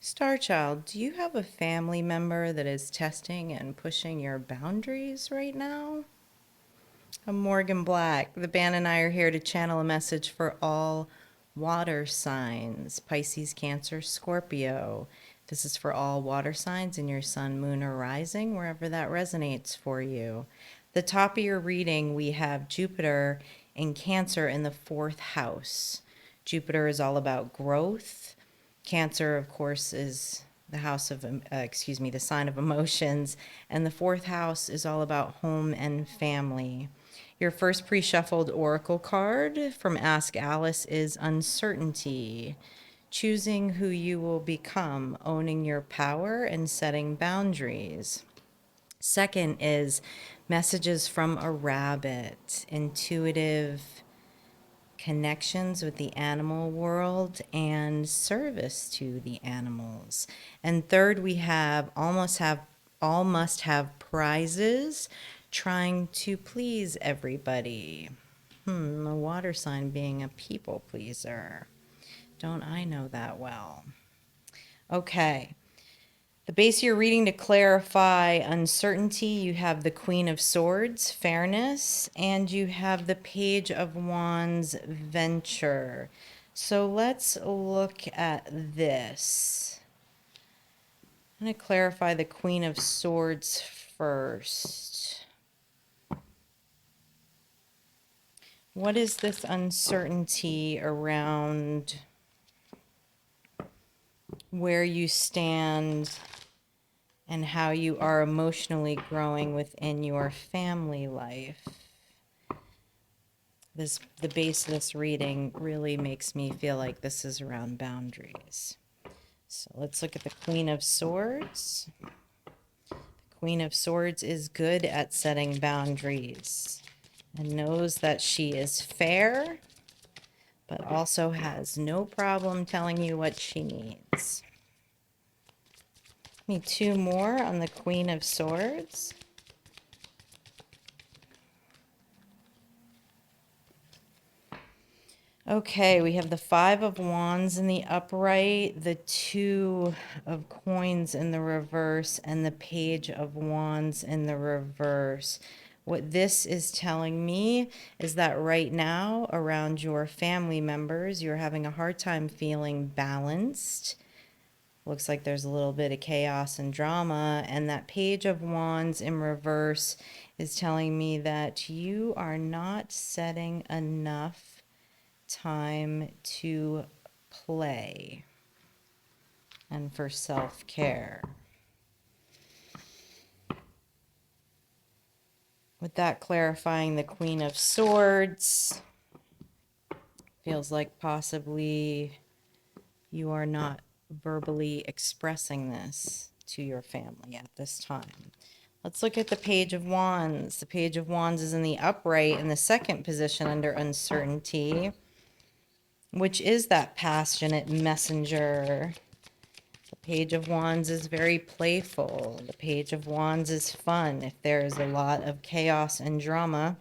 Star Child, do you have a family member that is testing and pushing your boundaries right now? I'm Morgan Black. The band and I are here to channel a message for all water signs: Pisces, Cancer, Scorpio. This is for all water signs in your sun, moon, or rising, wherever that resonates for you. The top of your reading, we have Jupiter in Cancer in the fourth house. Jupiter is all about growth. Cancer, of course, is the house of, the sign of emotions. And the fourth house is all about home and family. Your first pre-shuffled oracle card from Ask Alice is uncertainty. Choosing who you will become, owning your power, and setting boundaries. Second is messages from a rabbit, intuitive connections with the animal world and service to the animals. And third, we have all must have prizes, trying to please everybody. A water sign being a people pleaser. Don't I know that well? Okay. The base of your reading, to clarify uncertainty, you have the Queen of Swords, fairness, and you have the Page of Wands, venture. So let's look at this. I'm going to clarify the Queen of Swords first. What is this uncertainty around where you stand and how you are emotionally growing within your family life? The base of this reading really makes me feel like this is around boundaries. So let's look at the Queen of Swords. The Queen of Swords is good at setting boundaries and knows that she is fair, but also has no problem telling you what she needs. Give me two more on the Queen of Swords. Okay, we have the Five of Wands in the upright, the Two of Coins in the reverse, and the Page of Wands in the reverse. What this is telling me is that right now, around your family members, you're having a hard time feeling balanced. Looks like there's a little bit of chaos and drama, and that Page of Wands in reverse is telling me that you are not setting enough time to play and for self-care. With that clarifying the Queen of Swords, feels like possibly you are not verbally expressing this to your family at this time. Let's look at the Page of Wands. The Page of Wands is in the upright in the second position under uncertainty, which is that passionate messenger. The Page of Wands is very playful. The Page of Wands is fun. If there is a lot of chaos and drama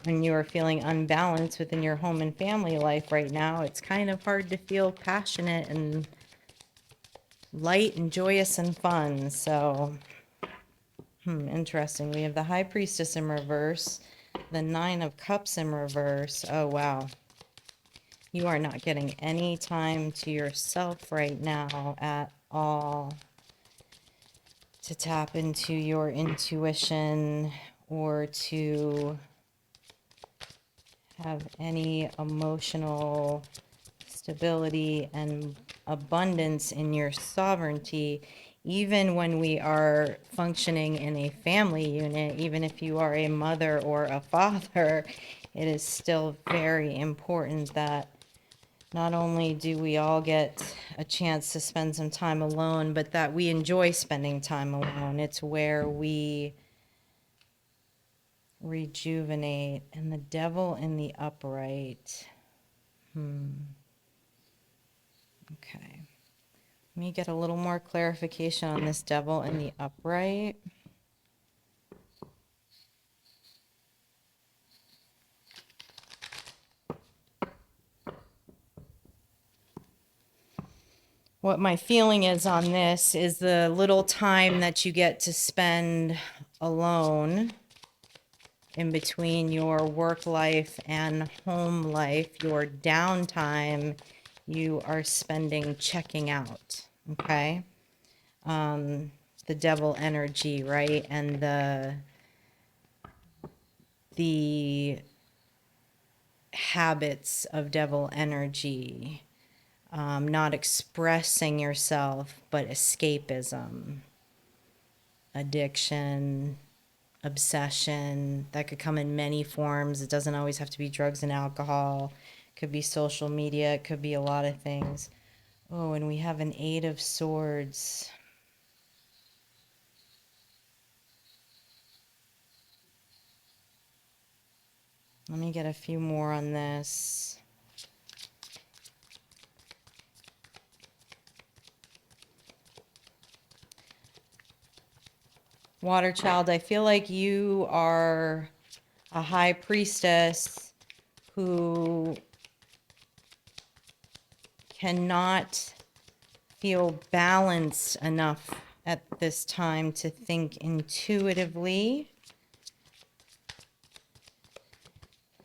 and you are feeling unbalanced within your home and family life right now, it's kind of hard to feel passionate and light and joyous and fun. So, interesting. We have the High Priestess in reverse, the Nine of Cups in reverse. Oh, wow. You are not getting any time to yourself right now at all to tap into your intuition or to have any emotional stability and abundance in your sovereignty, even when we are functioning in a family unit. Even if you are a mother or a father, it is still very important that not only do we all get a chance to spend some time alone, but that we enjoy spending time alone. It's where we rejuvenate. And the Devil in the upright. Okay. Let me get a little more clarification on this Devil in the upright. what my feeling is on this is the little time that you get to spend alone in between your work life and home life, your downtime, you are spending checking out, okay? The devil energy, right? And the habits of devil energy, not expressing yourself, but escapism, addiction, obsession. That could come in many forms. It doesn't always have to be drugs and alcohol. It could be social media. It could be a lot of things. Oh, and we have an Eight of Swords. Let me get a few more on this. Water child, I feel like you are a high priestess who cannot feel balanced enough at this time to think intuitively.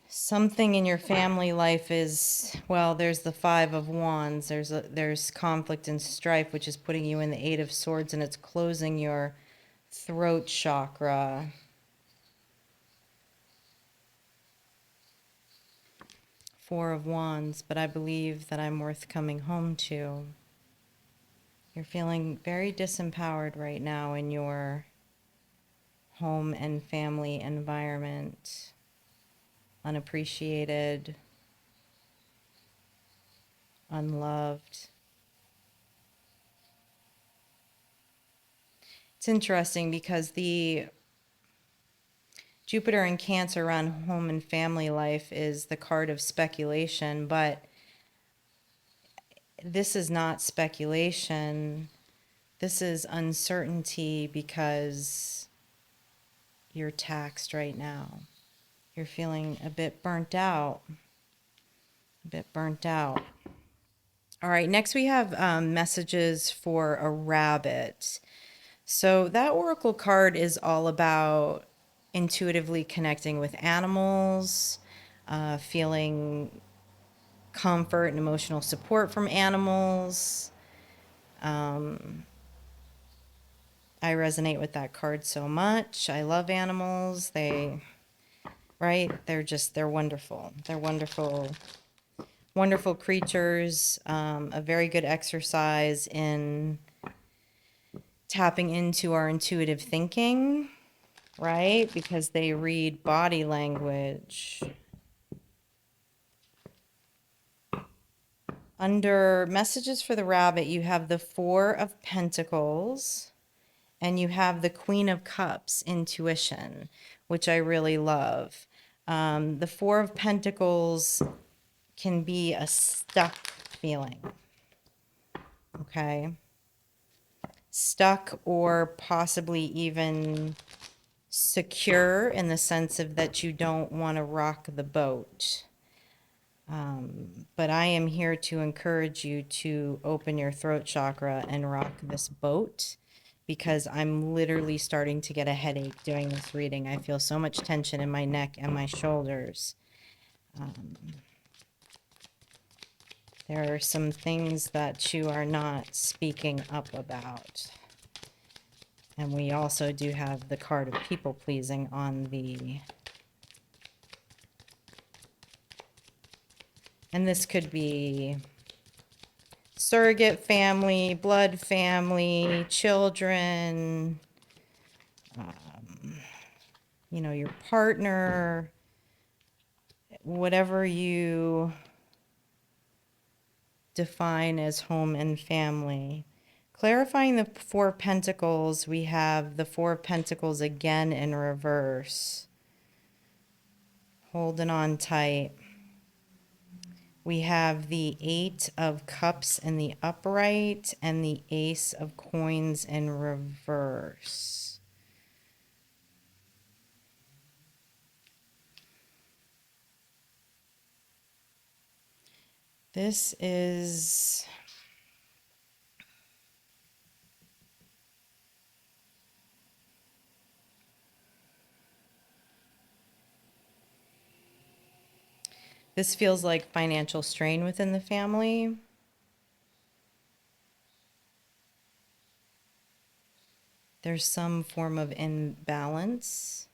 Something in your family life is, well, there's the Five of Wands. There's conflict and strife, which is putting you in the Eight of Swords, and it's closing your throat chakra. Four of Wands, but I believe that I'm worth coming home to. You're feeling very disempowered right now in your home and family environment, unappreciated, unloved. It's interesting because the Jupiter in Cancer around home and family life is the card of speculation, but this is not speculation. This is uncertainty because you're taxed right now. You're feeling a bit burnt out. A bit burnt out. All right, next we have messages for a rabbit. So that oracle card is all about intuitively connecting with animals, feeling comfort and emotional support from animals. I resonate with that card so much. I love animals. Right? They're wonderful. They're wonderful, wonderful creatures. A very good exercise in tapping into our intuitive thinking, right? Because they read body language. Under messages for the rabbit, you have the Four of Pentacles and you have the Queen of Cups, intuition, which I really love. The Four of Pentacles can be a stuck feeling, okay? Stuck or possibly even secure in the sense of that you don't want to rock the boat. But I am here to encourage you to open your throat chakra and rock this boat because I'm literally starting to get a headache doing this reading. I feel so much tension in my neck and my shoulders. There are some things that you are not speaking up about. And we also do have the card of people pleasing on the... And this could be surrogate family, blood family, children, your partner, whatever you define as home and family. Clarifying the Four of Pentacles, we have the Four of Pentacles again in reverse. Holding on tight. We have the Eight of Cups in the upright and the Ace of Coins in reverse. This is This feels like financial strain within the family. There's some form of imbalance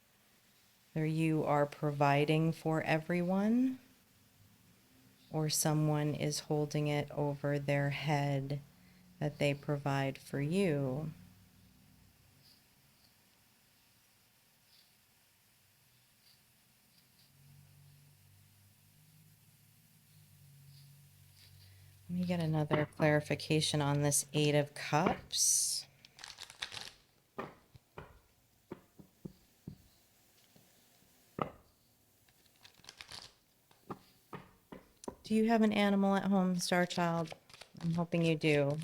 where you are providing for everyone, or someone is holding it over their head that they provide for you. Let me get another clarification on this Eight of Cups. Do you have an animal at home, Star Child? I'm hoping you do.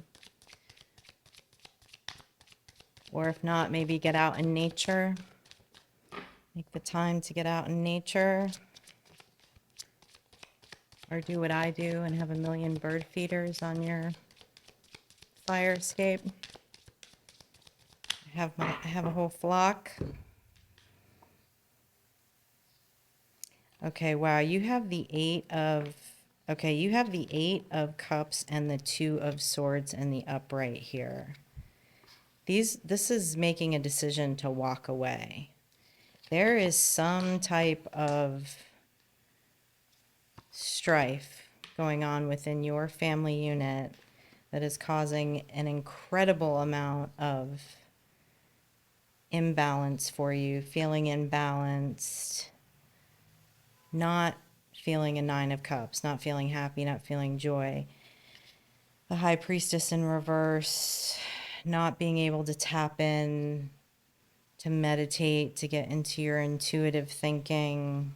Or if not, maybe get out in nature. Make the time to get out in nature. Or do what I do and have a million bird feeders on your fire escape. I have a whole flock. Okay, wow, you have the Eight of Cups and the Two of Swords in the upright here. This is making a decision to walk away. There is some type of strife going on within your family unit that is causing an incredible amount of imbalance for you, feeling imbalanced, not feeling a Nine of Cups, not feeling happy, not feeling joy. The High Priestess in reverse, not being able to tap in, to meditate, to get into your intuitive thinking.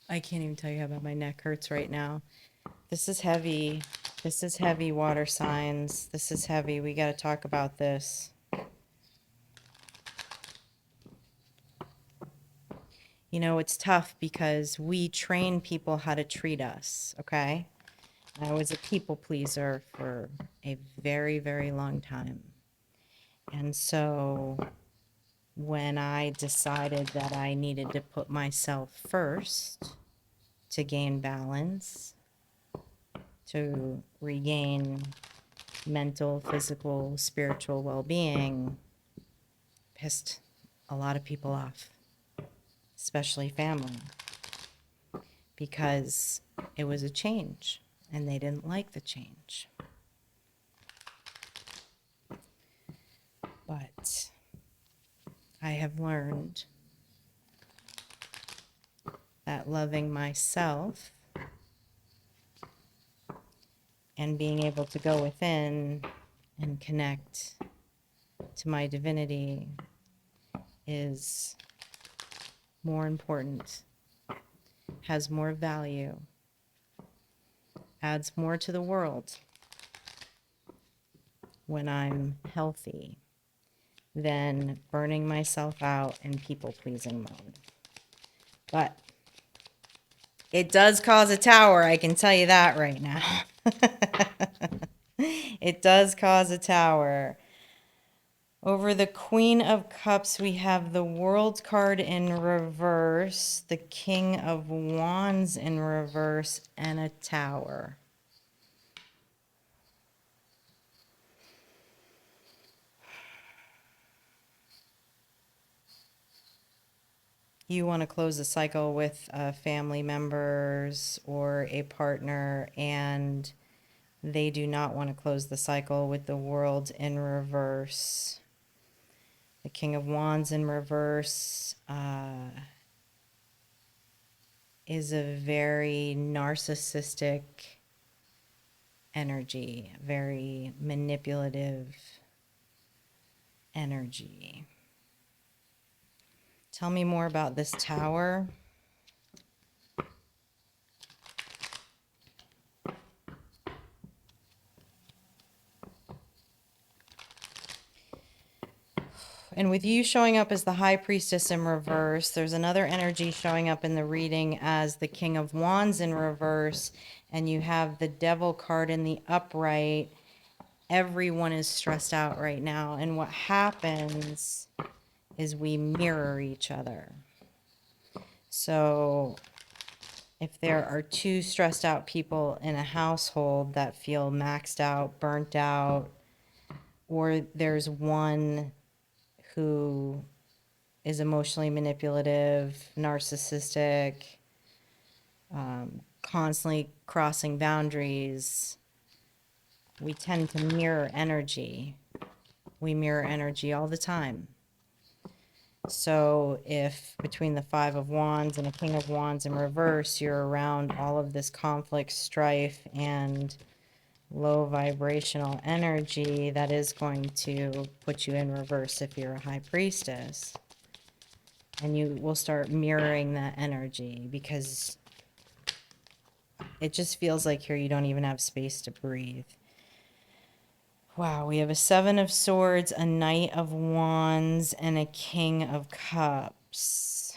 I can't even tell you how bad my neck hurts right now. This is heavy. This is heavy, water signs. This is heavy. We got to talk about this. You know, it's tough because we train people how to treat us, okay? I was a people pleaser for a very, very long time. And so when I decided that I needed to put myself first to gain balance, to regain mental, physical, spiritual well-being, pissed a lot of people off, especially family, because it was a change and they didn't like the change. But I have learned that loving myself and being able to go within and connect to my divinity is more important, has more value, adds more to the world when I'm healthy than burning myself out in people-pleasing mode. But it does cause a tower, I can tell you that right now. It does cause a tower. Over the Queen of Cups, we have the World card in reverse, the King of Wands in reverse, and a tower. You want to close the cycle with family members or a partner, and they do not want to close the cycle with the World in reverse. The King of Wands in reverse is a very narcissistic energy, very manipulative energy. Tell me more about this tower. And with you showing up as the High Priestess in reverse, there's another energy showing up in the reading as the King of Wands in reverse, and you have the Devil card in the upright. Everyone is stressed out right now, and what happens is we mirror each other. So if there are two stressed out people in a household that feel maxed out, burnt out, or there's one who is emotionally manipulative, narcissistic, constantly crossing boundaries, we tend to mirror energy. We mirror energy all the time. So if between the Five of Wands and the King of Wands in reverse, you're around all of this conflict, strife, and low vibrational energy, that is going to put you in reverse if you're a high priestess. And you will start mirroring that energy because it just feels like here you don't even have space to breathe. Wow, we have a Seven of Swords, a Knight of Wands, and a King of Cups.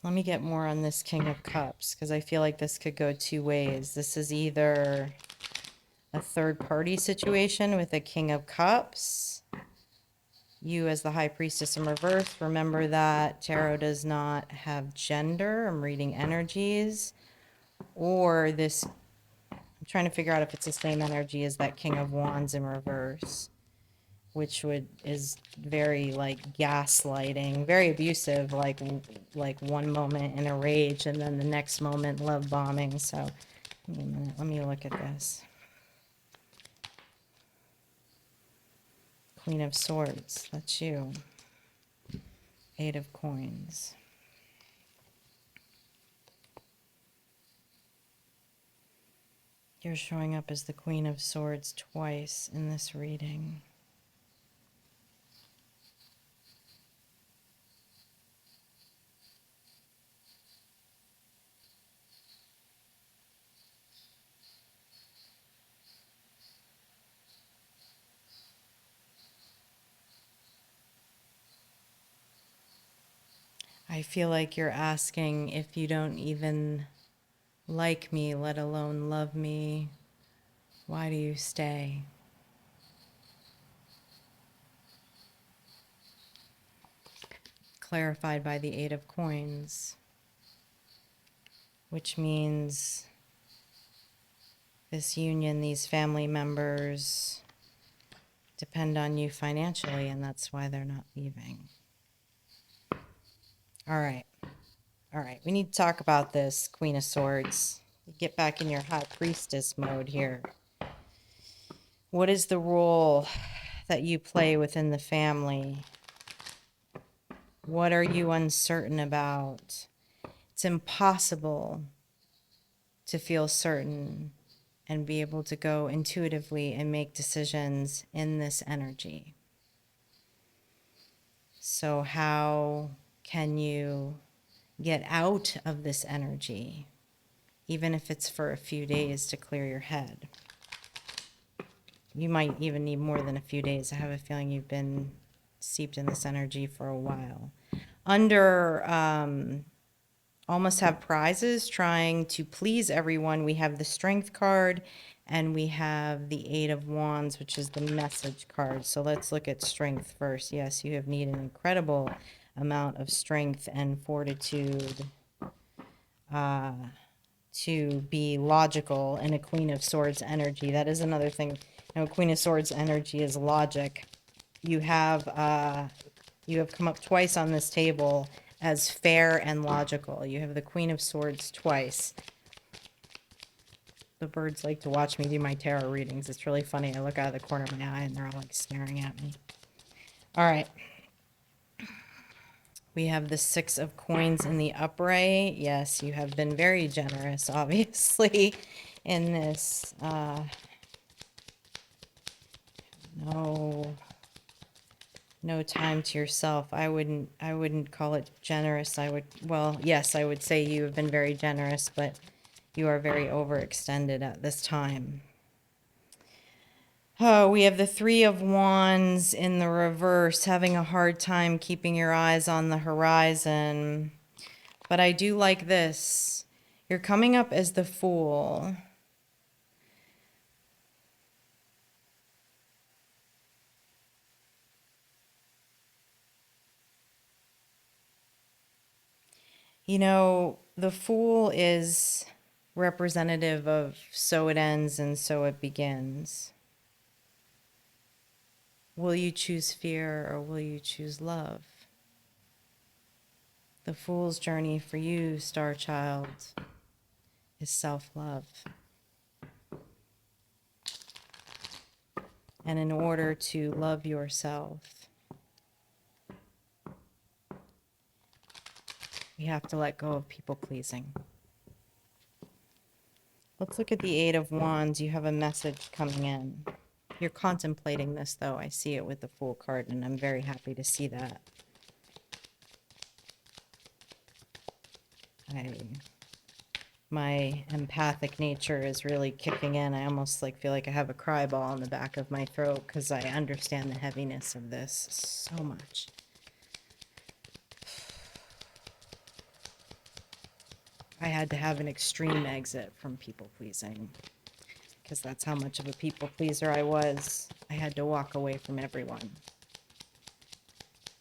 Let me get more on this King of Cups because I feel like this could go two ways. This is either a third party situation with a King of Cups. You as the High Priestess in reverse, remember that tarot does not have gender. I'm reading energies. Or this, I'm trying to figure out if it's the same energy as that King of Wands in reverse, which is very like gaslighting, very abusive, like one moment in a rage and then the next moment love bombing. So give me a minute, let me look at this. Queen of Swords, that's you. Eight of Coins. You're showing up as the Queen of Swords twice in this reading. I feel like you're asking, if you don't even like me, let alone love me, why do you stay? Clarified by the Eight of Coins, which means this union, these family members depend on you financially, and that's why they're not leaving. All right. All right. We need to talk about this, Queen of Swords. Get back in your High Priestess mode here. What is the role that you play within the family? What are you uncertain about? It's impossible to feel certain and be able to go intuitively and make decisions in this energy. So how can you get out of this energy, even if it's for a few days to clear your head? You might even need more than a few days. I have a feeling you've been seeped in this energy for a while. Under almost have prizes, trying to please everyone, we have the Strength card and we have the Eight of Wands, which is the message card. So let's look at Strength first. Yes, you have needed an incredible amount of strength and fortitude to be logical in a Queen of Swords energy. That is another thing. You know, Queen of Swords energy is logic. You have come up twice on this table as fair and logical. You have the Queen of Swords twice. The birds like to watch me do my tarot readings. It's really funny. I look out of the corner of my eye and they're all like staring at me. All right. We have the Six of Coins in the upright. Yes, you have been very generous, obviously, in this. No time to yourself. I wouldn't call it generous. Well, yes, I would say you have been very generous, but you are very overextended at this time. Oh, we have the Three of Wands in the reverse, having a hard time keeping your eyes on the horizon. But I do like this. You're coming up as the Fool. You know, the Fool is representative of so it ends and so it begins. Will you choose fear or will you choose love? The Fool's journey for you, Star Child, is self-love. And in order to love yourself, you have to let go of people pleasing. Let's look at the Eight of Wands. You have a message coming in. You're contemplating this, though. I see it with the Fool card, and I'm very happy to see that. My empathic nature is really kicking in. I almost feel like I have a cry ball in the back of my throat because I understand the heaviness of this so much. I had to have an extreme exit from people pleasing because that's how much of a people pleaser I was. I had to walk away from everyone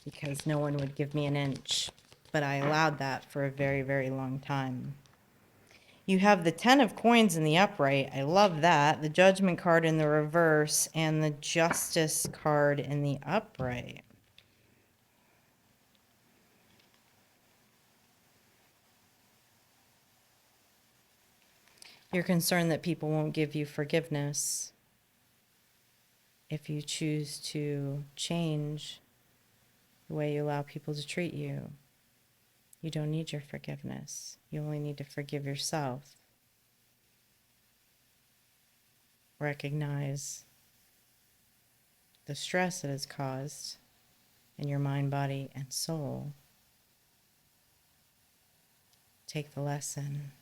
because no one would give me an inch. But I allowed that for a very, very long time. You have the Ten of Coins in the upright. I love that. The Judgment card in the reverse and the Justice card in the upright. You're concerned that people won't give you forgiveness if you choose to change the way you allow people to treat you. You don't need your forgiveness. You only need to forgive yourself. Recognize the stress it has caused in your mind, body, and soul. Take the lesson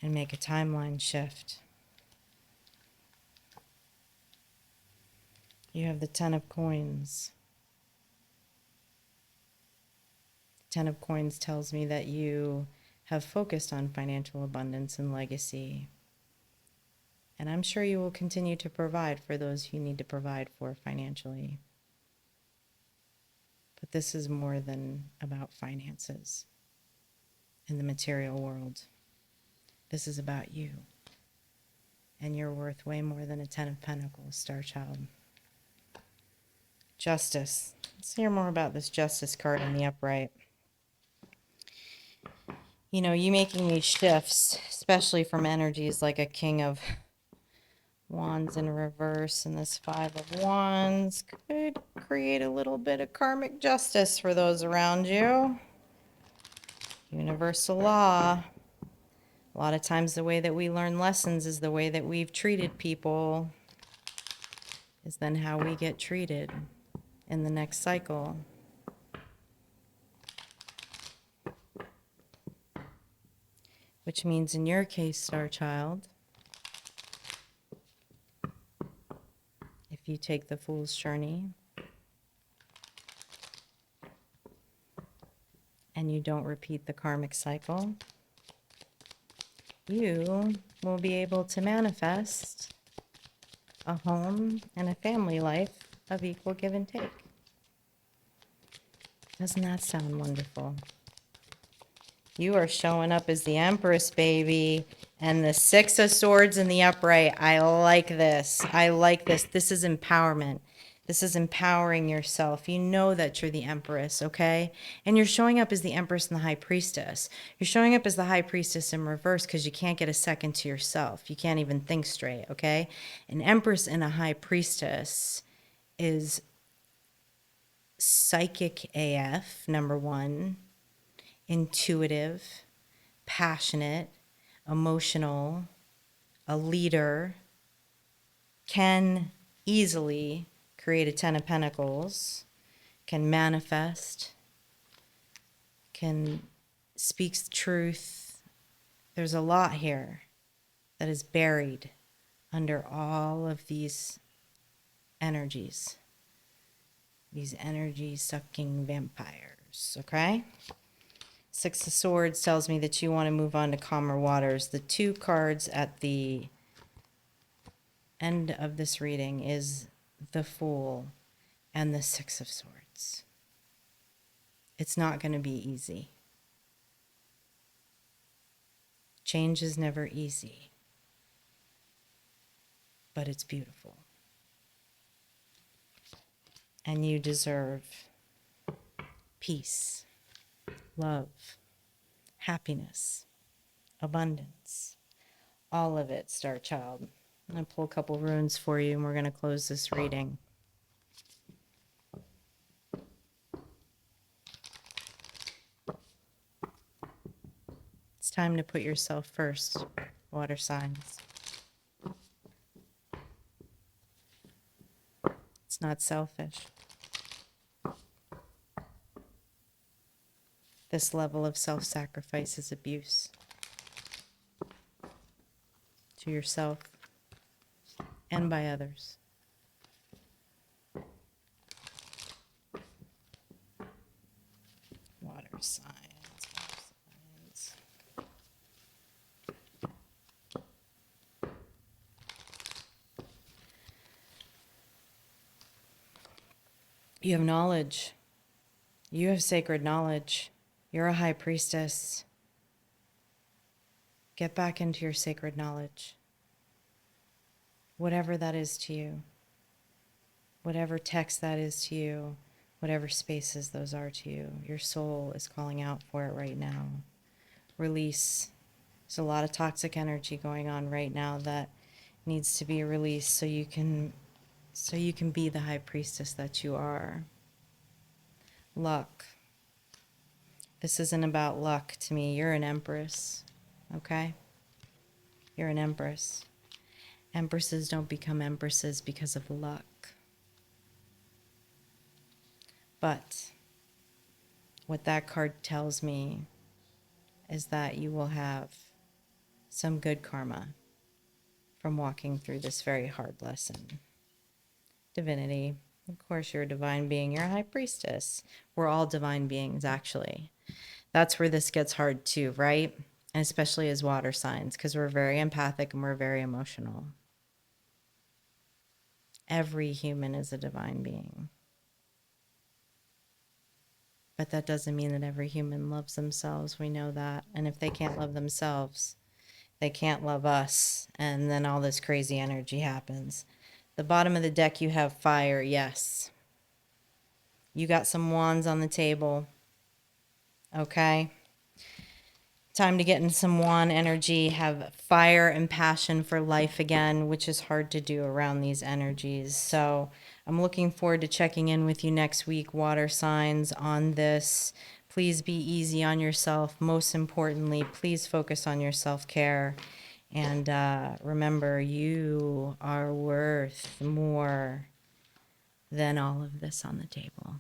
and make a timeline shift. You have the Ten of Coins. Ten of Coins tells me that you have focused on financial abundance and legacy. And I'm sure you will continue to provide for those you need to provide for financially. But this is more than about finances in the material world. This is about you. And you're worth way more than a Ten of Pentacles, Star Child. Justice. Let's hear more about this Justice card in the upright. You know, you making these shifts, especially from energies like a King of Wands in reverse and this Five of Wands, could create a little bit of karmic justice for those around you. Universal law. A lot of times the way that we learn lessons is the way that we've treated people, is then how we get treated in the next cycle. Which means in your case, Star Child, if you take the Fool's journey and you don't repeat the karmic cycle, you will be able to manifest a home and a family life of equal give and take. Doesn't that sound wonderful? You are showing up as the Empress, baby. And the Six of Swords in the upright. I like this. I like this. This is empowerment. This is empowering yourself. You know that you're the Empress, okay? And you're showing up as the Empress and the High Priestess. You're showing up as the High Priestess in reverse because you can't get a second to yourself. You can't even think straight, okay? An Empress and a High Priestess is psychic AF, number one. Intuitive, passionate, emotional, a leader, can easily create a Ten of Pentacles, can manifest, can speak truth. There's a lot here that is buried under all of these energies sucking vampires, okay? Six of Swords tells me that you want to move on to calmer waters. The two cards at the end of this reading is the Fool and the Six of Swords. It's not going to be easy. Change is never easy, but it's beautiful. And you deserve peace, love, happiness, abundance. All of it, Star Child. I'm going to pull a couple runes for you, and we're going to close this reading. It's time to put yourself first, water signs. It's not selfish. This level of self-sacrifice is abuse to yourself and by others. Water signs. You have knowledge. You have sacred knowledge. You're a high priestess. Get back into your sacred knowledge. Whatever that is to you. Whatever text that is to you. Whatever spaces those are to you. Your soul is calling out for it right now. Release. There's a lot of toxic energy going on right now that needs to be released so you can be the high priestess that you are. Luck. This isn't about luck to me. You're an empress, okay? You're an empress. Empresses don't become empresses because of luck. But what that card tells me is that you will have some good karma from walking through this very hard lesson. Divinity. Of course, you're a divine being. You're a high priestess. We're all divine beings, actually. That's where this gets hard too, right? And especially as water signs, because we're very empathic and we're very emotional. Every human is a divine being. But that doesn't mean that every human loves themselves. We know that. And if they can't love themselves, they can't love us. And then all this crazy energy happens. The bottom of the deck, you have fire. Yes. You got some wands on the table. Okay. Time to get in some wand energy, have fire and passion for life again, which is hard to do around these energies. So I'm looking forward to checking in with you next week, water signs, on this. Please be easy on yourself. Most importantly, please focus on your self-care. And remember, you are worth more than all of this on the table.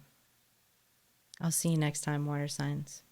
I'll see you next time, water signs.